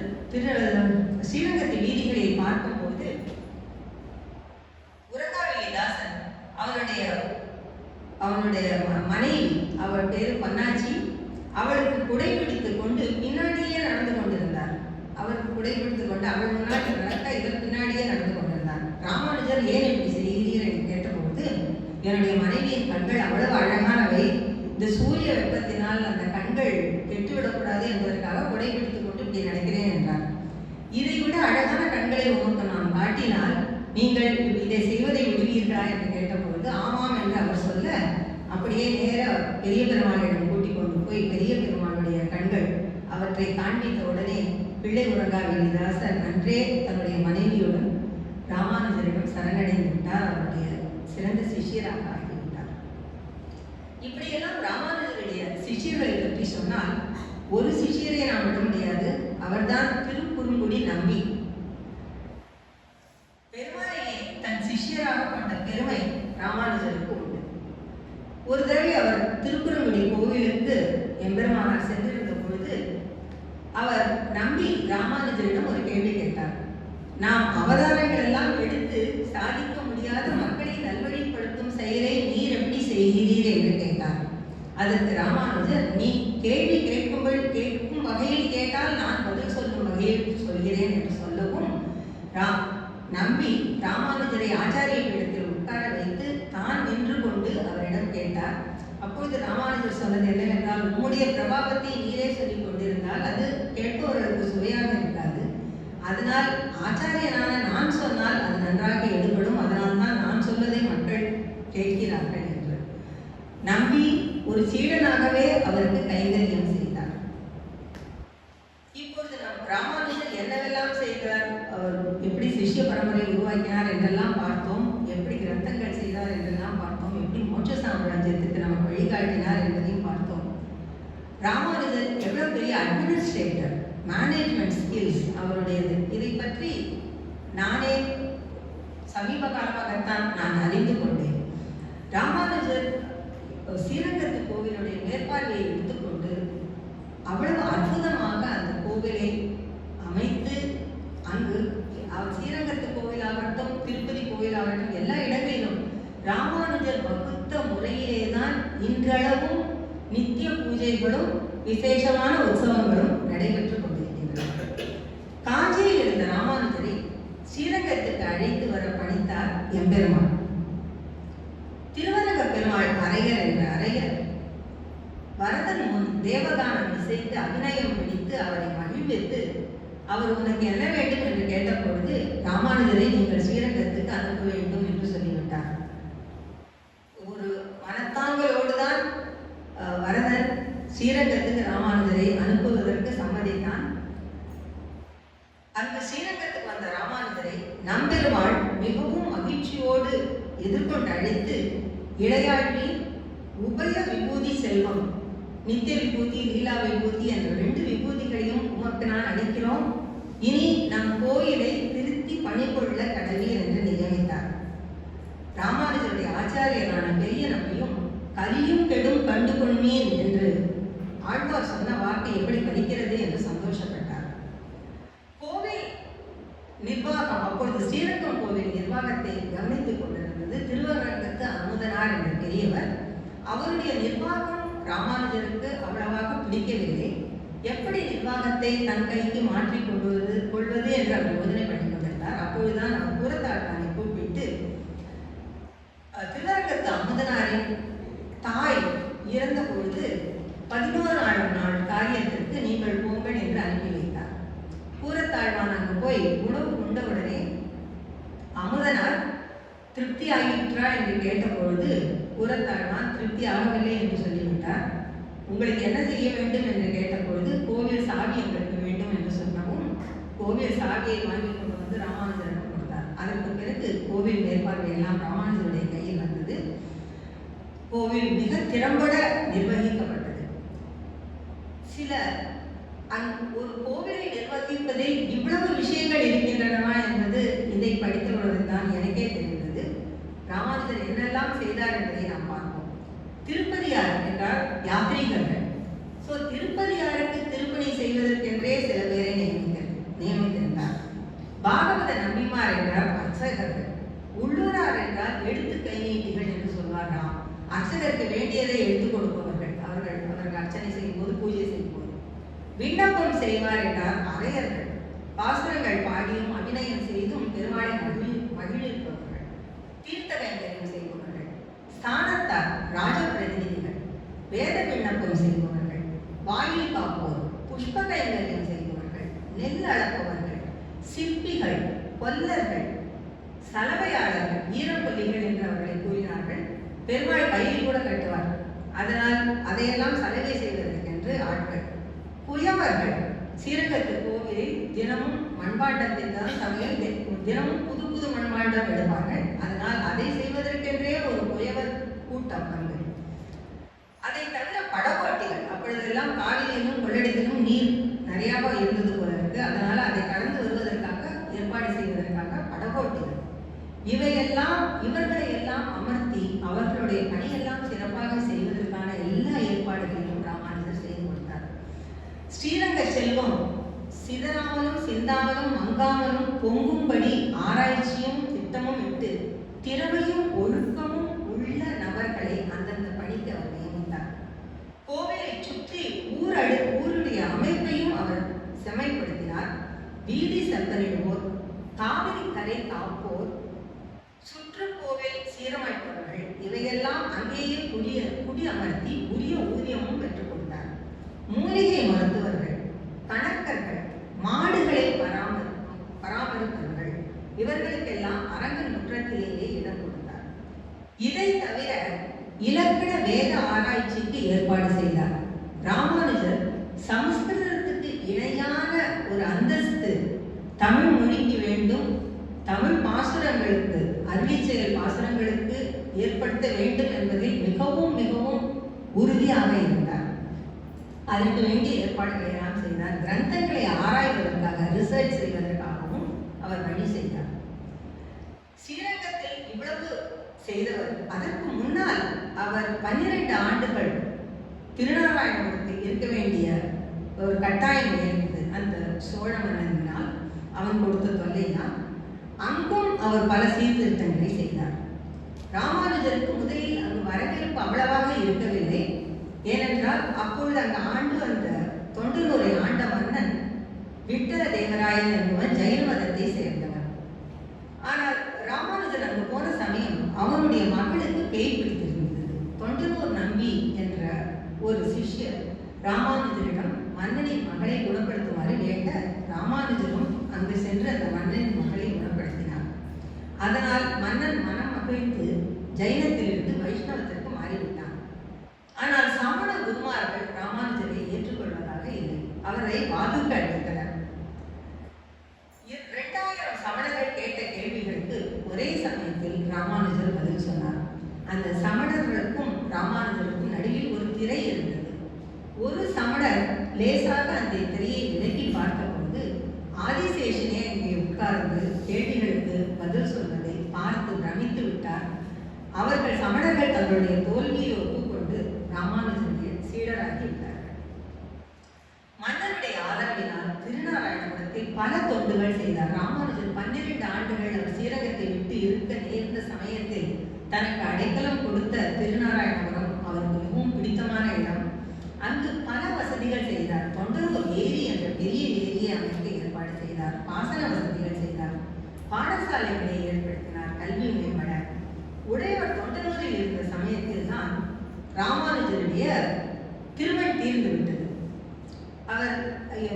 ஸ்ரீரங்கத்து வீதிகளில் பார்க்கும்போது உரண்டாவெளிதாசன் அவனுடைய மனைவி, அவள் பேரு பொன்னாச்சி, அவளுக்கு குடை பிடித்துக் கொண்டு பின்னாடியே நடந்து கொண்டிருந்தார். அவருக்கு குடை பிடித்துக் கொண்டு அவள் முன்னாடி நடக்க இவர் பின்னாடியே நடந்து கொண்டிருந்தார். ராமானுஜர் ஏன் இப்படி செய்கிறீர் என்று கேட்டபோது, என்னுடைய மனைவியின் கண்கள் அவ்வளவு அழகானவை, இந்த சூரிய வெப்பத்தினால் அந்த கண்கள் கெட்டுவிடக்கூடாது என்பதற்காக குடை பிடித்துக் கொண்டு இப்படி நடக்கிறேன் என்றார். இதை விட அழகான கண்களை உங்களுக்கு நான் காட்டினால் நீங்கள் இதை செய்வதை விடுவீர்களா என்று கேட்டபொழுது ஆமாம் என்று அவர் சொல்ல, அப்படியே நேர பெரிய பெருமாளிடம் கூட்டிக் கொண்டு போய் பெரிய பெருமாளுடைய கண்கள் அவற்றை காண்பித்த உடனே பிள்ளை உரண்டாவெளிதாசர் அன்றே தன்னுடைய மனைவியுடன் ராமானுஜரிடம் சரணடைந்து விட்டார். அவருடைய சிறந்த சிஷியராக ஆகிவிட்டார். இப்படியெல்லாம் ராமானுஜருடைய சிஷியர்களை பற்றி சொன்னால் ஒரு சிஷியரை நாம் விட முடியாது. அவர்தான் திருக்குறுங்குடி நம்பி. பெருமாளையை தன் சிஷியராக கொண்ட பெருமை ராமானுஜருக்கு உண்டு. ஒரு தடவை அவர் திருக்குறுங்குடி கோவிலுக்கு எம்பெருமானார் சென்றிருந்த பொழுது அவர் நம்பி ராமானுஜரிடம் ஒரு கேள்வி கேட்டார். நாம் அவதாரங்கள் எல்லாம் எடுத்து சாதிக்க முடியாத மக்களை நல்வழிப்படுத்தும் செயலை நீர் எப்படி செய்கிறீர் என்று கேட்டார். அதற்கு ராமானுஜர், நீ கேள்வி கேட்கும் வகையில் கேட்டால் நான் பதில் சொல்லும் வகையில் சொல்கிறேன் என்று சொல்லவும் நம்பி ராமானுஜரை ஆச்சாரிய பீடத்தில் உட்கார வைத்து தான் நின்று கொண்டு அவரிடம் கேட்டார். அப்பொழுது ராமானுஜர் சொன்னது என்னவென்றால், உம்முடைய பிரபாவத்தை நீரே சொல்லிக் கொண்டிருந்தால் அது கேட்பவர்களுக்கு சுவையாக இருக்காது. அதனால் ஆச்சாரியனான நான் சொன்னால் அது நன்றாக எடுபடும். அதனால்தான் நான் சொல்வதை மக்கள் கேட்கிறார்கள் என்று நம்பி ஒரு சீடனாகவே அவருக்கு கைங்கரியம் செய்தார். இப்பொழுது நம் ராமானுஜர் என்னவெல்லாம் செய்தார், அவர் எப்படி சிஷ்ய பரம்பரை உருவாக்கினார் என்றெல்லாம் பார்த்தோம். எப்படி கிரந்தங்கள் செய்தார் என்றெல்லாம் பார்த்தோம். எப்படி மோட்ச சாம்ராஜ்யத்துக்கு நமக்கு வழிகாட்டினார் என்பதையும் பார்த்தோம். ராமானுஜர் எவ்வளவு பெரிய அட்மினிஸ்ட்ரேட்டர், மேனேஜ்மெண்ட் ஸ்கில்ஸ் அவருடையது. இதை பற்றி நானே சமீப காலமாகத்தான் நான் அறிந்து கொண்டேன். ராமானுஜர் ஸ்ரீரங்கத்து கோவிலுடைய மேற்பார்வையை எடுத்துக்கொண்டு அவ்வளவு அற்புதமாக அந்த கோவிலை அமைத்து, அங்கு ஸ்ரீரங்கத்து கோவிலாகட்டும் திருப்பதி கோவிலாகட்டும் எல்லா இடங்களிலும் ராமானுஜர் வகுத்த முறையிலே தான் இன்றளவும் நித்திய பூஜைகளும் விசேஷமான உற்சவங்களும் நடைபெற்றுக் கொண்டிருக்கின்றன. காஞ்சியில் இருந்த ராமானுஜரை ஸ்ரீரங்கத்துக்கு அழைத்து வர பணித்தார் எம்பெருமான். திருவரங்க பெருமாள் அரையர் என்ற அரையர் வரதன் முன் தேவகானம் இசைத்து அபிநயம் பிடித்து அவரை மகிழ்வித்து, அவர் உனக்கு என்ன வேண்டும் என்று கேட்டபொழுது ராமானுஜரை நீங்கள் ஸ்ரீரங்கத்துக்கு அனுப்ப வேண்டும் என்று சொல்லிவிட்டார். ஒரு மனத்தாங்களோடு தான் வரதன் ஸ்ரீரங்கத்துக்கு ராமானுஜரை அனுப்புவதற்கு சம்மதித்தான். அந்த ஸ்ரீரங்கத்துக்கு வந்த ராமானுஜரை நம்பெருமாள் மிகவும் மகிழ்ச்சியோடு எதிர்கொண்டு அழைத்து, இளையாழ்வி உபய விபூதி செல்வம், நித்திய விபூதி லீலா விபூதி என்ற 2 விபூதிகளையும் உமக்கு நான் அளிக்கிறோம். இனி நம் கோயிலை திருத்தி பணிகொள்ள கடவீர் என்று நியமித்தார். ராமானுஜருடைய ஆச்சாரியரான பெரிய நம்பியும் கலியும் கெடும் கண்டு கொள்மீன் என்று ஆழ்வார் சொன்ன வார்த்தை எப்படி பலிக்கிறது என்று சந்தோஷப்பட்டார். கோவில் நிர்வாகம் அப்பொழுது ஸ்ரீரங்கம் கோவில் நிர்வாகத்தை கவனித்துக் கொண்டிருந்தது திருவரங்கத்து அமுதனார் என்ற பெரியவர். அவருடைய நிர்வாகம் ராமானுஜருக்கு அவ்வளவாக பிடிக்கவில்லை. எப்படி நிர்வாகத்தை தன் கைக்கு மாற்றிக் கொள்வது என்று அவர் யோசனை பண்ணி கொண்டிருந்தார். அப்பொழுதுதான் அவர் கூறத்தாழ்வானை கூப்பிட்டு, திருவரங்கத்து அமுதனாரின் தாய் இறந்த பொழுது 11ஆம் நாள் காரியத்திற்கு நீங்கள் போங்கள் என்று அனுப்பி வைத்தார். கூறத்தாழ்வான் அங்கு போய் உணவு உண்டவுடனே அமுதனார் திருப்தி ஆகிற்றா என்று கேட்டபொழுது கூறத்தாழ்வான் திருப்தி ஆகவில்லை என்று சொல்லிவிட்டார். உங்களுக்கு என்ன செய்ய வேண்டும் என்று கேட்டபொழுது கோவில் சாவி எங்களுக்கு வேண்டும் என்று சொன்னவும் கோவில் சாவியை வாங்கி கொண்டு வந்து ராமானுஜரிடம் கொடுத்தார். அதற்கு பிறகு கோவில் மேற்பார்வையெல்லாம் ராமானுஜருடைய கையில் வந்தது. கோவில் மிக திறம்பட நிர்வகிக்கப்பட்டது. சில ஒரு கோவிலை நிர்வகிப்பதில் இவ்வளவு விஷயங்கள் இருக்கின்றனவா என்பது இதை படித்தவுடன் தான் எனக்கே தெரிந்தது. ராமானுஜர் என்னெல்லாம் செய்தார் என்பதை நாம் பார்ப்போம். திருப்பதியார் என்றால் யாத்ரீகர்கள். திருப்பதியாருக்கு திருப்பணி செய்வதற்கென்றே சில பேரை நியமித்திருந்தார். பாகவத நம்பிமார் என்றால் அர்ச்சகர்கள். உள்ளூரார் என்றால் எடுத்து கை நீட்டிகள் என்று சொல்வார்களாம். அர்ச்சகருக்கு வேண்டியதை எடுத்துக் கொடுப்பவர்கள். அவர்கள் அர்ச்சனை செய்யும் போது, பூஜை செய்யும் போது. விண்ணப்பம் செய்வார் என்றால் அரையர்கள். பாசுரங்கள் பாடியும் அபிநயம் செய்தும் பெருமாளை மகிழ்விப்பவர்கள். தீர்த்த கைங்கரியம் செய்பவர்கள். ஸ்தானத்தார் ராஜ பிரதிநிதிகள். வேத விண்ணப்பம் செய்பவர்கள். வாயில் காப்போர். புஷ்ப கைங்கரியம் செய்பவர்கள். நெல் அளப்பவர்கள். சிற்பிகள். கொல்லர்கள். சலவையாளர்கள். ஈரப்பொல்லிகள் என்று அவர்களை கூறினார்கள். பெருமாள் கையில் கூட கட்டுவார். அதனால் அதையெல்லாம் சலவை செய்வதற்கென்று ஆட்கள். குயவர்கள். ஸ்ரீரங்கத்து கோவிலில் தினமும் மண்பாண்டத்தின் தான் சமையல், தினமும் புது புது மண்பாண்டம் எடுப்பார்கள். அதனால் அதை செய்வதற்கென்றே ஒரு குயவர் கூட்டம் அங்கு. அதை தவிர படகோட்டிகள். அப்பொழுதெல்லாம் காவிரியிலும் கொள்ளடத்திலும் நீர் நிறையாக இருந்தது போல இருக்கு. அதனால அதை கடந்து வருவதற்காக ஏற்பாடு செய்வதற்காக படகோட்டிகள். இவர்களை எல்லாம் அமர்த்தி அவர்களுடைய பணியெல்லாம் சிறப்பாக செய்வதற்கான எல்லா ஏற்பாடுகளையும் ராமானுஜர் செய்து கொடுத்தார். ஸ்ரீரங்க செல்வம் சிதறாமலும் சிந்தாமலும் மங்காமலும் பொங்கும்படி ஆராய்ச்சியும் திட்டமும் இட்டு திறமையும் ஒழுக்கமும் உள்ள நபர்களை அந்தந்த பணிக்கு அவர் நியமித்தார். கோவிலை சுற்றி ஊருடைய அமைப்பையும் அவர் செம்மைப்படுத்தினார். வீதி செப்பனிடுவோர், காவிரி கரை காப்போர், சுற்றுக்கோவில் சீரமைப்பவர்கள் இவையெல்லாம் அங்கேயே குடியமர்த்தி மன்றத்திலேயே இடம் கொடுத்தார். இதை தவிர இலக்கண வேத ஆராய்ச்சிக்கு ஏற்பாடு செய்தார். ராமானுஜர் சமஸ்கிருதத்துக்கு இணையான ஒரு அந்தஸ்து தமிழ் மொழிக்கு வேண்டும், தமிழ் பாசுரங்களுக்கு, அருளிச்செயல் பாசுரங்களுக்கு ஏற்படுத்த வேண்டும் என்பதில் மிகவும் மிகவும் உறுதியாக இருந்தார். அதற்கு வேண்டிய ஏற்பாடுகளை எல்லாம் செய்தார். கிரந்தங்களை ஆராய்வதற்காக, ரிசர்ச் செய்வதற்காகவும் அவர் வழி செய்தார். ஸ்ரீரங்கத்தில் இவ்வளவு செய்தவர். அதற்கு முன்னால் அவர் 12 ஆண்டுகள் திருநாராயணபுரத்தில் இருக்க வேண்டிய ஒரு கட்டாயம் ஏற்பட்டது. அந்த சோழ மன்னனால் அவன் கொடுத்த தொல்லையால் அங்கும் அவர் பல சீர்திருத்தங்களை செய்தார். ராமானுஜருக்கு முதலில் அங்கு வரவேற்பு அவ்வளவாக இருக்கவில்லை. ஏனென்றால் அப்பொழுது அங்கு ஆண்டு வந்த தொண்டனூரை ஆண்ட மன்னன் விட்டல தேவராயன் என்பவன் ஜெயின மதத்தை சேர்ந்தவர். ஆனால் ராமானுஜர் அங்கு போன சமயம் அவனுடைய மகளுக்கு பேய் பிடித்திருந்தது. தொண்டனூர் நம்பி என்ற ஒரு சிஷ்யர் ராமானுஜரிடம் மன்னனின் மகளை குணப்படுத்துமாறு கேட்ட ராமானுஜரும் அங்கு சென்று அந்த மன்னனின் மகளை குணப்படுத்தினார். அதனால் மன்னன் மனம் மகிழ்ந்து ஜைனத்திலிருந்து வைஷ்ணவத்திற்கு மாறிவிட்டார். ஆனால் சமண குருமார்கள் ராமானுஜரை ஏற்றுக்கொள்வதாக இல்லை. அவரை வாதுக்கு அளித்தனர். 2000 சமணர்கள் கேட்ட கேள்விகளுக்கு ஒரே சமயத்தில் ராமானுஜர் பதில் சொன்னார். அந்த சமணர்களுக்கும் ராமானுஜருக்கும் நடுவில் ஒரு திரை இருந்தது. ஒரு சமணர் லேசாக அந்த திரையை விலக்கி பார்த்தபோது ஆதிசேஷனே இங்கே உட்கார்ந்து கேள்விகளுக்கு பதில் சொல்வதை பார்த்து பிரமித்து விட்டார். அவர்கள் சமணர்கள் தங்களுடைய தோல்வியை ஒப்புக்கொண்டு ராமானுஜருடைய சீடராகி விட்டார்கள். மன்னனுடைய ஆதரவினால் திருநாராயணபுரத்தில் பல தொண்டுகள் செய்தார். ராமானுஜர் 12 ஆண்டுகள் அவர் ஸ்ரீரங்கத்தை விட்டு இருக்க நேர்ந்த சமயத்தில் தனக்கு அடைக்கலம் கொடுத்த திருநாராயணபுரம் அவருக்கு மிகவும் பிடித்தமான இடம். அங்கு பல வசதிகள் செய்தார். தொண்டனூர் ஏரி என்ற பெரிய ஏரியை அமைக்க ஏற்பாடு செய்தார். பாசன வசதிகள் செய்தார். பாடசாலைகளை ஏற்படுத்தினார். கல்வி மேம்பட உடையவர் தொண்டனூரில் இருந்த சமயத்தில் தான் ராமானுஜருடைய திருமணம் தீர்ந்து விட்டது. அவர்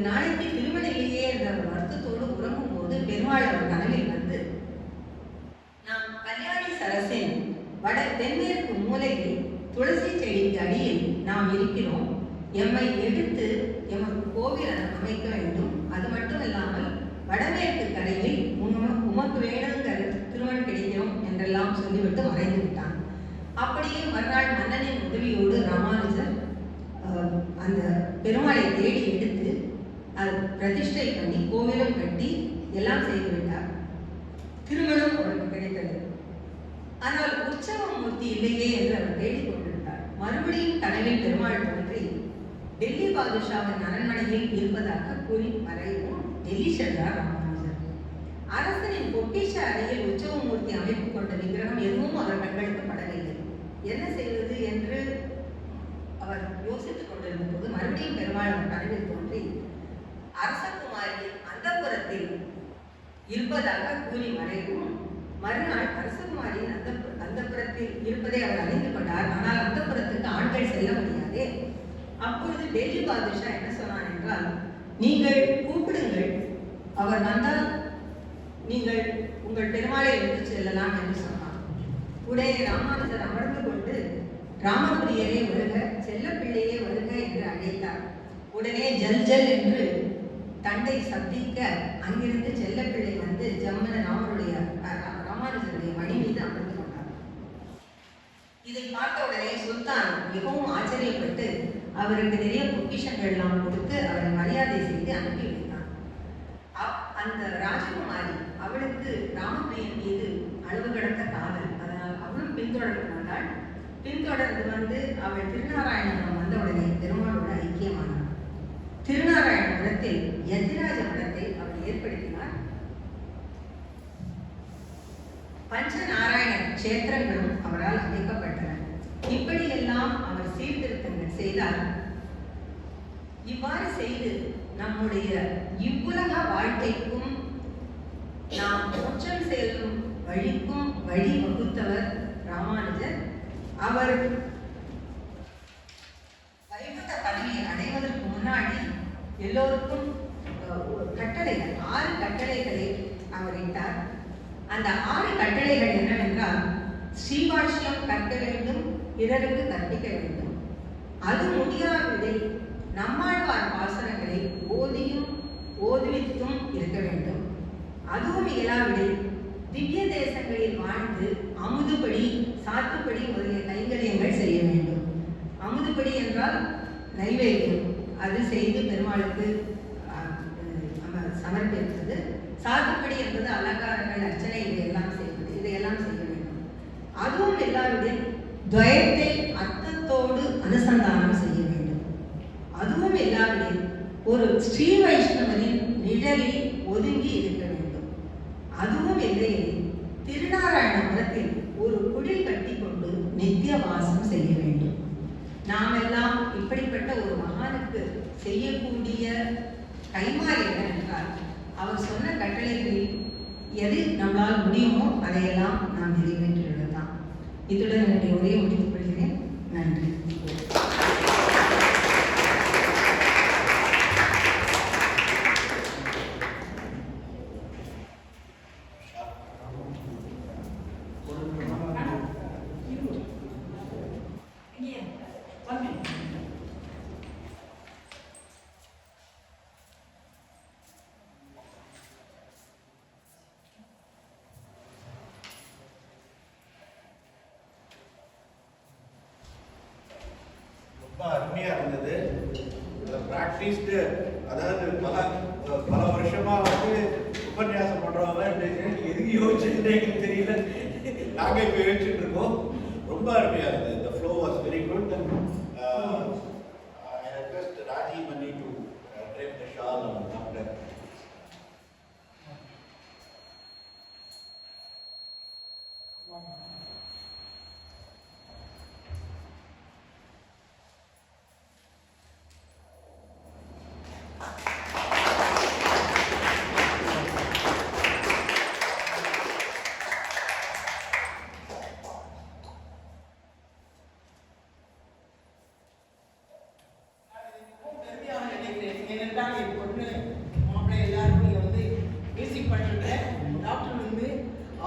நாளைக்கு திருமணிலேயே என்ற வருத்தத்தோடு உறங்கும் போது பெருமாள் அவர் கனவில் வந்து, நாம் கல்யாணி சரசின் தென்மேற்கு மூலையில் துளசி செடிக்கு அடியில் நாம் இருக்கிறோம். எம்மை எடுத்து எமக்கு கோவில் அமைக்க வேண்டும். அது மட்டும் இல்லாமல் வடமேற்கு கரையில் உமக்கு வேணுங்கிற திருமணம் கிடைக்கிறோம் என்றெல்லாம் சொல்லிவிட்டு மறைந்து விட்டான். அப்படியே மறுநாள் மன்னனின் உதவியோடு ராமானுஜர் அந்த பெருமாளை தேடி எடுத்து அது பிரதிஷ்டை பண்ணி கோவிலும் கட்டி எல்லாம் செய்து விட்டார். திருமணம் அவருக்கு கிடைத்தது. ஆனால் உற்சவ மூர்த்தி இல்லையே என்று அவர் தேடிக்கொண்டிருந்தார். மறுபடியும் கனவில் பெருமாள் தோன்றி டெல்லி பாதுஷாவின் அரண்மனையில் இருப்பதாக கூறி மறைவும் டெல்லி சென்றார் ராமானுஜர். அரசனின் பொக்கிஷ அறையில் உற்சவ மூர்த்தி அமைப்பு கொண்ட விக்கிரகம் எதுவும் அவர் கண்களுக்கு படவில்லை. என்ன செய்வது என்று அவர் யோசித்துக் கொண்டிருந்த போது மறுபடியும் பெருமாள் அவர் கனவில் தோன்றி அரசகுமாரி அந்தப்புரத்தில் இருப்பதாக கூறி மறைவும் மறுநாள் அரசகுமாரியின் அந்தப்புரத்தில் இருப்பதை அவர் அறிந்து கொண்டார். ஆனால் அந்தப்புரத்துக்கு ஆண்கள் செல்ல முடியாதே. அப்பொழுது டெல்லி பாதுஷா என்ன சொன்னான் என்றால், நீங்கள் கூப்பிடுங்கள், அவர் வந்தால் நீங்கள் உங்கள் பெருமாளை எடுத்து செல்லலாம் என்று சொன்னார். உடனே ராமானுஜர் அமர்ந்து கொண்டு ராமபிரியரே வருக, செல்ல பிள்ளையே வருக என்று அழைத்தார். உடனே ஜல் ஜல் என்று தண்டை சப்திக்க அங்கிருந்து செல்லப்பிள்ளை வந்து ஜம்மன ராமானுஜருடைய மணி மீது அமர்ந்து கொண்டார். இதை பார்த்த உடனே சுல்தான் மிகவும் ஆச்சரியப்பட்டு அவருக்கு நிறைய பொக்கிஷங்கள் எல்லாம் கொடுத்து அவரை மரியாதை செய்து அனுப்பி வைத்தார். அந்த ராஜகுமாரி அவளுக்கு ராமபிரியன் மீது அளவு கடந்த காதல். அதனால் அவளும் பின்தொடர்ந்து வந்தாள். பின்தொடர்ந்து வந்து அவள் திருநாராயணபுரம் வந்த உடனே பெருமாளோடு ஐக்கியமானார். திருநாராயணபுரத்தில் யதிராஜ மடத்தை அவர் ஏற்படுத்தினார். பஞ்சநாராயண கஷேத்திரங்களும் அவரால் அமைக்கப்பட்டன. இப்படியெல்லாம் அவர் சீர்திருத்தங்கள் செய்தார். இவ்வாறு செய்து நம்முடைய இவ்வுலக வாழ்க்கைக்கும் நாம் மோட்சம் செல்லும் வழிக்கும் வழி வகுத்தவர் ராமானுஜர். அவர் வைகுண்ட பதவியை அடைவதற்கு முன்னாடி எல்லோருக்கும் கட்டளைகள் 6 கட்டளைகளை அவர் இட்டார். அந்த 6 கட்டளைகள் என்னவென்றால், ஸ்ரீபாஷ்யம் கற்க வேண்டும், பிறருக்கு கற்பிக்க வேண்டும். அது முடியாவிடில் நம்மாழ்வார் பாசனங்களை ஓதுவித்தும் இருக்க வேண்டும். அதுவும் இயலாவிடில் திவ்ய தேசங்களில் வாழ்ந்து அமுதுபடி, சாத்துப்படி முதலிய கைங்கரியங்கள் செய்ய வேண்டும். அமுதுபடி என்றால் நைவேத்தியம், அது செய்து பெருமாளுக்கு சமர்ப்பிப்பது. சாத்துப்படி என்பது அலங்காரங்கள், அர்ச்சனை, இதையெல்லாம் செய்வது, இதையெல்லாம் செய்ய வேண்டும். அதுவும் இல்லாவிடில் துவயத்தை அர்த்தத்தோடு அனுசந்தானம் செய்ய வேண்டும். அதுவும் இல்லாவிடில் ஒரு ஸ்ரீ வைஷ்ணவரின் நிழலில் ஒதுங்கி இருக்க வேண்டும். அதுவும் இல்லையெனில் திருநாராயணபுரத்தில் ஒரு குடில் கட்டி கொண்டு நித்திய வாசம் செய்ய வேண்டும். நாம் எல்லாம் இப்படிப்பட்ட ஒரு மகானுக்கு செய்யக்கூடிய கைமாறு என்னவென்றால், அவர் சொன்ன கட்டளைகளில் எது நம்மளால் முடியுமோ அதையெல்லாம் நாம் நிறைவேற்றிவிடலாம். இத்துடன் என்னுடைய உரையை முடித்துக் கொள்கிறேன். நன்றி. அருமையா இருந்தது. பிராக்டிஸ்டு, அதாவது பல வருஷமா உபன்யாசம் பண்றவங்க எதுக்கு யோசிச்சுட்டு எங்களுக்கு தெரியல, நாங்க இப்ப யோசிச்சுட்டு இருக்கோம். ரொம்ப அருமையா இருந்தது. The flow was very good. I request Raji Mani to drape the shawl on Dr.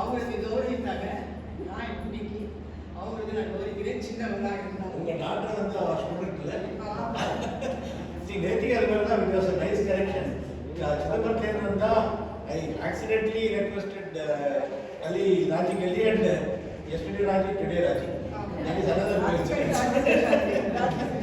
அவங்களுக்கு கௌரவித்தாங்க. நான் இன்னைக்கு அவங்களுக்கு நான் கௌரவிக்கிறேன். சின்னவங்களாக இருந்தாங்க. உங்க டாக்டர் வந்து அவர் ஸ்டூடெண்ட் இல்லை. நேத்திகா இருந்தா it was a nice correction. சிதம்பரத்தில் இருந்தா I accidentally requested Ali Raji Gali and yesterday Raji, today Raji. That is another coincidence.